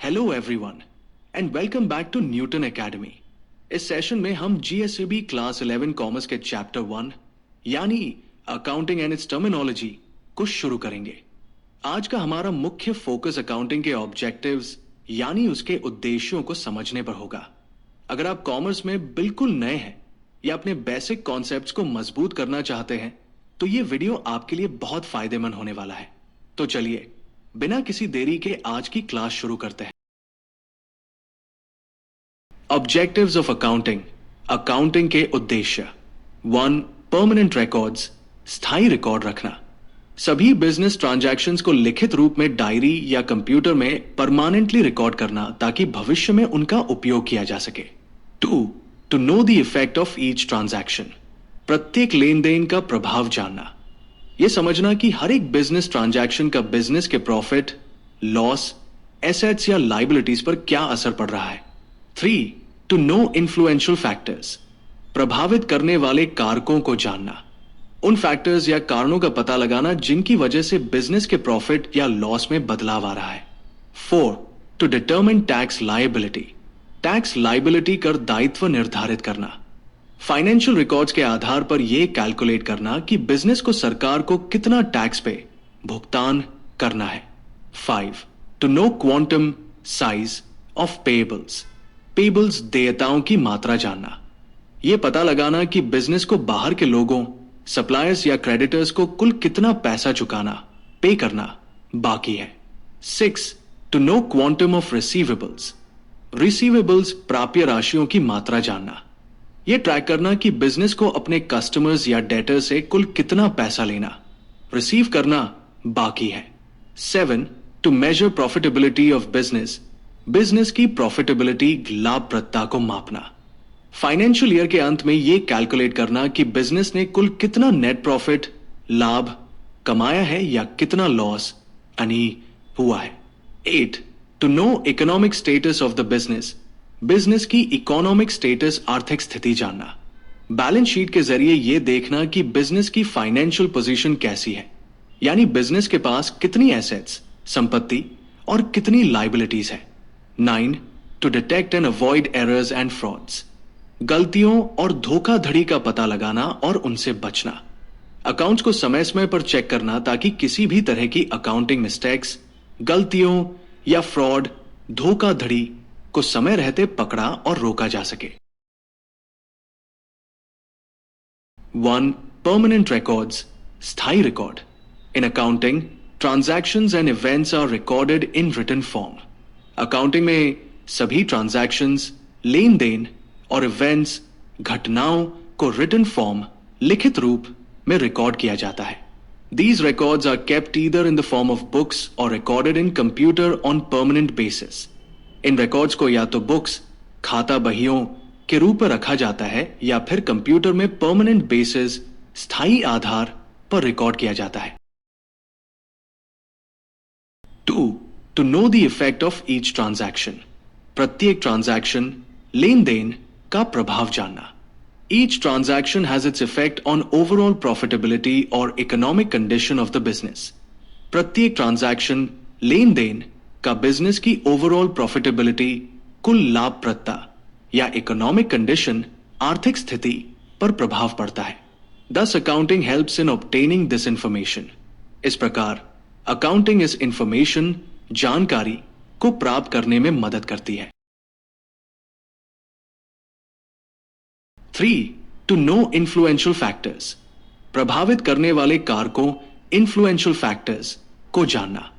Hello everyone and welcome back to Newton academy. इस session में हम जीएसएबी क्लास 11 कॉमर्स के चैप्टर 1 यानी अकाउंटिंग एंड इट्स टर्मिनोलॉजी को शुरू करेंगे। आज का हमारा मुख्य फोकस अकाउंटिंग के ऑब्जेक्टिव्स यानी उसके उद्देश्यों को समझने पर होगा। अगर आप कॉमर्स में बिल्कुल नए हैं या अपने बेसिक कॉन्सेप्ट्स को मजबूत करना चाहते हैं तो ये वीडियो आपके लिए बहुत फायदेमंद होने वाला है। तो चलिए बिना किसी देरी के आज की क्लास शुरू करते हैं। ऑब्जेक्टिव्स ऑफ अकाउंटिंग, अकाउंटिंग के उद्देश्य। 1. परमानेंट रिकॉर्ड्स, स्थायी रिकॉर्ड रखना। सभी बिजनेस ट्रांजैक्शंस को लिखित रूप में डायरी या कंप्यूटर में परमानेंटली रिकॉर्ड करना ताकि भविष्य में उनका उपयोग किया जा सके। 2. To know the effect of each transaction, प्रत्येक लेन देन का प्रभाव जानना। यह समझना कि हर एक बिजनेस ट्रांजैक्शन का बिजनेस के प्रॉफिट, लॉस, एसेट्स या लाइबिलिटीज पर क्या असर पड़ रहा है। 3. टू नो इन्फ्लुएंशियल फैक्टर्स, प्रभावित करने वाले कारकों को जानना। उन फैक्टर्स या कारणों का पता लगाना जिनकी वजह से बिजनेस के प्रॉफिट या लॉस में बदलाव आ रहा है। 4. To determine tax liability, tax liability कर दायित्व निर्धारित करना। फाइनेंशियल रिकॉर्ड्स के आधार पर यह कैलकुलेट करना कि बिजनेस को सरकार को कितना टैक्स पे भुगतान करना है। 5. To know quantum size of payables, payables देयताओं की मात्रा जानना। यह पता लगाना कि बिजनेस को बाहर के लोगों, सप्लायर्स या क्रेडिटर्स को कुल कितना पैसा चुकाना, पे करना बाकी है। 6. To know quantum of receivables, receivables प्राप्य राशियों की मात्रा जानना। यह ट्रैक करना कि बिजनेस को अपने कस्टमर्स या डेटर से कुल कितना पैसा लेना, रिसीव करना बाकी है। 7. To measure profitability of business, business की प्रॉफिटेबिलिटी, लाभप्रदता को मापना। फाइनेंशियल ईयर के अंत में यह कैलकुलेट करना कि बिजनेस ने कुल कितना नेट प्रॉफिट, लाभ कमाया है या कितना लॉस यानी हुआ है। 8. To know economic status of the business, business की इकोनॉमिक स्टेटस, आर्थिक स्थिति जानना। बैलेंस शीट के जरिए यह देखना कि बिजनेस की फाइनेंशियल पोजीशन कैसी है, यानी बिजनेस के पास कितनी एसेट्स, संपत्ति और कितनी लाइबिलिटीज है। 9. To detect and avoid errors and frauds, गलतियों और धोखाधड़ी का पता लगाना और उनसे बचना। अकाउंट्स को समय समय पर चेक करना ताकि किसी भी तरह की अकाउंटिंग मिस्टेक्स, गलतियों या फ्रॉड, धोखाधड़ी को समय रहते पकड़ा और रोका जा सके। 1. परमानेंट रिकॉर्ड्स, स्थायी record. In accounting, transactions and events are recorded in written form. Accounting में सभी ट्रांजैक्शंस, लेन देन और इवेंट्स, घटनाओं को रिटन फॉर्म, लिखित रूप में रिकॉर्ड किया जाता है। These records are kept either in the form of books or recorded in computer on permanent basis. In records को या तो बुक्स, खाता बहियों के रूप में रखा जाता है या फिर कंप्यूटर में परमानेंट बेसिस, स्थायी आधार पर रिकॉर्ड किया जाता है। 2. To know the effect of each transaction, प्रत्येक ट्रांजैक्शन, लेन देन का प्रभाव जानना। Each transaction has its effect on overall profitability or economic condition of the business. प्रत्येक ट्रांजैक्शन, लेन देन का बिजनेस की ओवरऑल प्रॉफिटेबिलिटी, कुल लाभप्रदता या इकोनॉमिक कंडीशन, आर्थिक स्थिति पर प्रभाव पड़ता है। Thus accounting helps in obtaining this information. इस प्रकार अकाउंटिंग इस इंफॉर्मेशन, जानकारी को प्राप्त करने में मदद करती है। 3. टू नो इन्फ्लुएंशियल फैक्टर्स, प्रभावित करने वाले कारकों, इन्फ्लुएंशियल फैक्टर्स को जानना।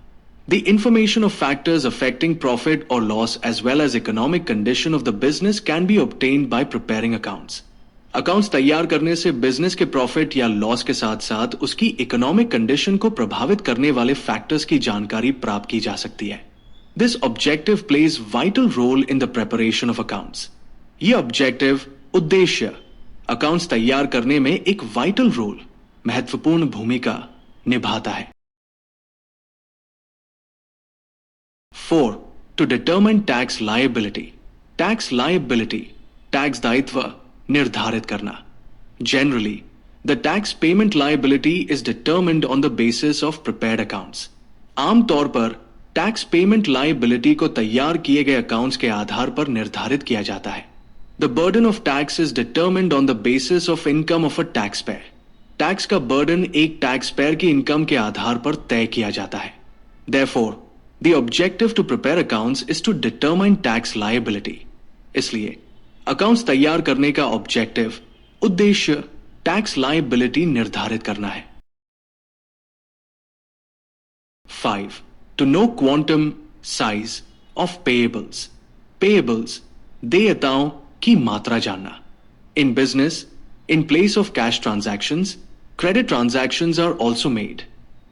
The information of factors affecting profit और loss as well as economic condition of the business can be obtained by preparing accounts. Accounts तैयार करने से बिजनेस के प्रॉफिट या लॉस के साथ साथ उसकी इकोनॉमिक कंडीशन को प्रभावित करने वाले फैक्टर्स की जानकारी प्राप्त की जा सकती है। This objective plays vital role in the preparation of accounts. ये ऑब्जेक्टिव, उद्देश्य, अकाउंट्स तैयार करने में एक वाइटल रोल, महत्वपूर्ण भूमिका निभाता है। 4. To determine tax liability, tax liability, tax दायित्व निर्धारित करना। Generally the tax payment liability is determined on the basis of prepared accounts. आमतौर पर टैक्स पेमेंट लायबिलिटी को तैयार किए गए अकाउंट्स के आधार पर निर्धारित किया जाता है. The burden of tax is determined on the basis of income of a tax payer. Tax का बर्डन एक टैक्स पेयर की इनकम के आधार पर तय किया जाता है. Therefore, the objective to prepare accounts is to determine tax liability. इसलिए अकाउंट्स तैयार करने का ऑब्जेक्टिव, उद्देश्य टैक्स लायबिलिटी निर्धारित करना है. 5. To know quantum size of payables. Payables, देयताओं की मात्रा जानना. In business, in place of cash transactions, credit transactions are also made.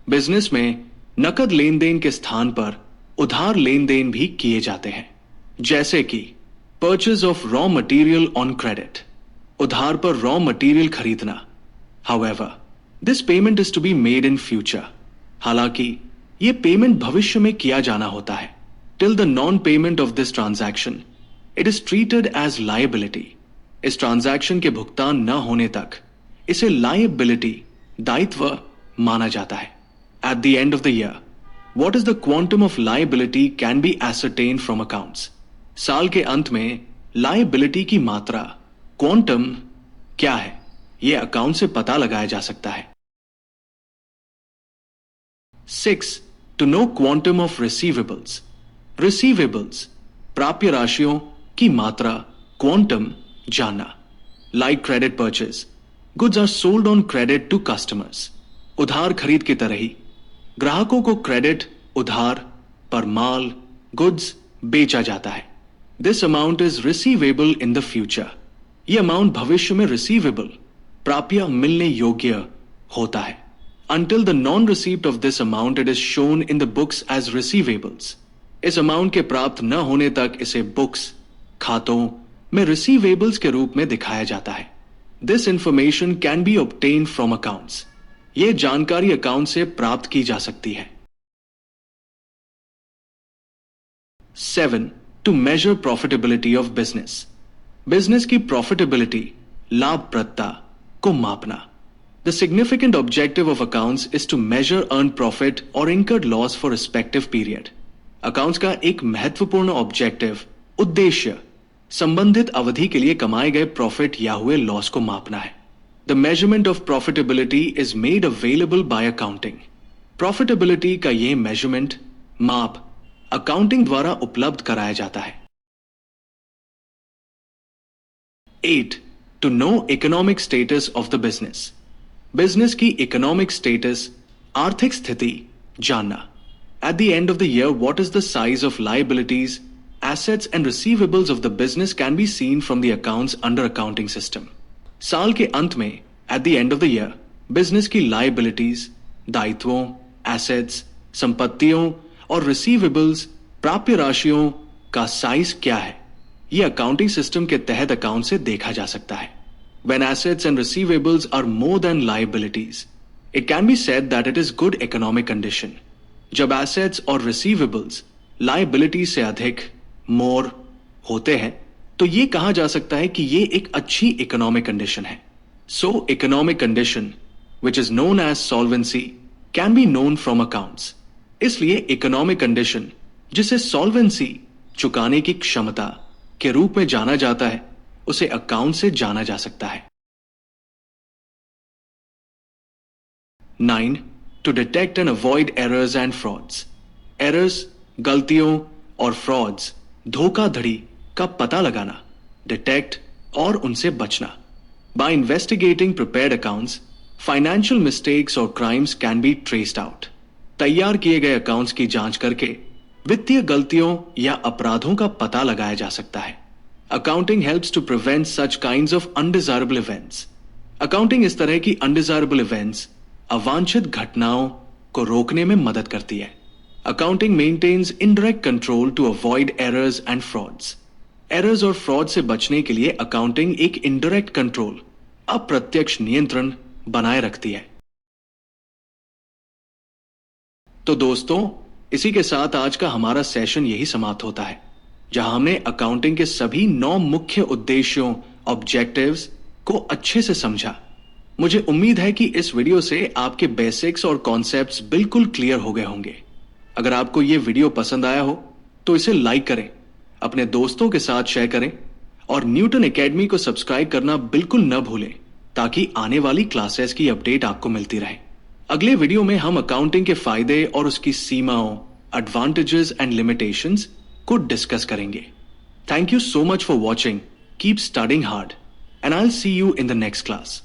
Business में नकद लेन देन के स्थान पर उधार लेन देन भी किए जाते हैं. जैसे कि purchase of raw material on credit, उधार पर रॉ मटेरियल खरीदना. However, this payment is to be made in future. हालांकि यह पेमेंट भविष्य में किया जाना होता है. Till the non payment of this transaction it is treated as liability. इस ट्रांजैक्शन के भुगतान न होने तक इसे लायबिलिटी, दायित्व माना जाता है. At the end of the year, what is the quantum of liability can be ascertained from accounts. साल के अंत में liability की मात्रा, quantum क्या है, यह अकाउंट से पता लगाया जा सकता है. 6. To know quantum of receivables. Receivables, प्राप्य राशियों की मात्रा, quantum जानना. Like credit purchase, goods are sold on credit to customers. उधार खरीद की तरह ही ग्राहकों को क्रेडिट, उधार पर माल, गुड्स बेचा जाता है. This amount is receivable in the future. यह अमाउंट भविष्य में रिसीवेबल, प्राप्य मिलने योग्य होता है. Until the non received of this amount it is shown in the books as receivables. इस अमाउंट के प्राप्त न होने तक इसे बुक्स, खातों में रिसीवेबल्स के रूप में दिखाया जाता है. This information can be obtained from accounts. यह जानकारी अकाउंट से प्राप्त की जा सकती है. 7. To measure profitability of business. Business की प्रॉफिटेबिलिटी, लाभप्रदता को मापना. The significant objective of accounts is to measure earned profit or incurred loss for respective period. Accounts का एक महत्वपूर्ण ऑब्जेक्टिव, उद्देश्य संबंधित अवधि के लिए कमाए गए प्रॉफिट या हुए लॉस को मापना है. The measurement of profitability is made available by accounting. Profitability का यह measurement, माप, अकाउंटिंग द्वारा उपलब्ध कराया जाता है. 8. To know economic status of the business. Business की इकोनॉमिक स्टेटस, आर्थिक स्थिति जानना. At the end of the year, what is the size of liabilities, assets and receivables of the business can be seen from the accounts under accounting system. साल के अंत में at the end of the year business की liabilities, दायित्वों, assets, संपत्तियों और receivables, प्राप्य राशियों का साइज क्या है, यह अकाउंटिंग सिस्टम के तहत अकाउंट से देखा जा सकता है. When assets and receivables are more than liabilities, it can be said that it is good economic condition. जब assets और receivables liability से अधिक, more होते हैं तो ये कहा जा सकता है कि ये एक अच्छी इकोनॉमिक कंडीशन है. So economic condition which is known as solvency can be known from accounts. इसलिए इकोनॉमिक कंडीशन जिसे सॉल्वेंसी, चुकाने की क्षमता के रूप में जाना जाता है, उसे अकाउंट से जाना जा सकता है. 9. To detect and avoid errors and frauds. Errors, गलतियों और frauds, धोखाधड़ी का पता लगाना, डिटेक्ट और उनसे बचना. By investigating prepared accounts, financial mistakes or crimes can be traced out. तैयार किए गए अकाउंट्स की जांच करके वित्तीय गलतियों या अपराधों का पता लगाया जा सकता है. Accounting helps to prevent such kinds of undesirable events. Accounting इस तरह की अनडिजायरेबल इवेंट्स, अवांछित घटनाओं को रोकने में मदद करती है. Accounting maintains indirect control to avoid errors and frauds. Errors और फ्रॉड से बचने के लिए अकाउंटिंग एक इनडायरेक्ट कंट्रोल, अप्रत्यक्ष नियंत्रण बनाए रखती है. तो दोस्तों, इसी के साथ आज का हमारा सेशन यही समाप्त होता है, जहां हमने अकाउंटिंग के सभी 9 मुख्य उद्देश्यों, ऑब्जेक्टिव्स को अच्छे से समझा. मुझे उम्मीद है कि इस वीडियो से आपके बेसिक्स और कॉन्सेप्ट्स बिल्कुल क्लियर हो गए होंगे. अगर आपको ये वीडियो पसंद आया हो तो इसे लाइक करें, अपने दोस्तों के साथ शेयर करें और न्यूटन एकेडमी को सब्सक्राइब करना बिल्कुल न भूलें ताकि आने वाली क्लासेस की अपडेट आपको मिलती रहे। अगले वीडियो में हम अकाउंटिंग के फायदे और उसकी सीमाओं, एडवांटेजेस एंड लिमिटेशंस को डिस्कस करेंगे। Thank you so much for watching, keep studying hard and I will see you in the next class.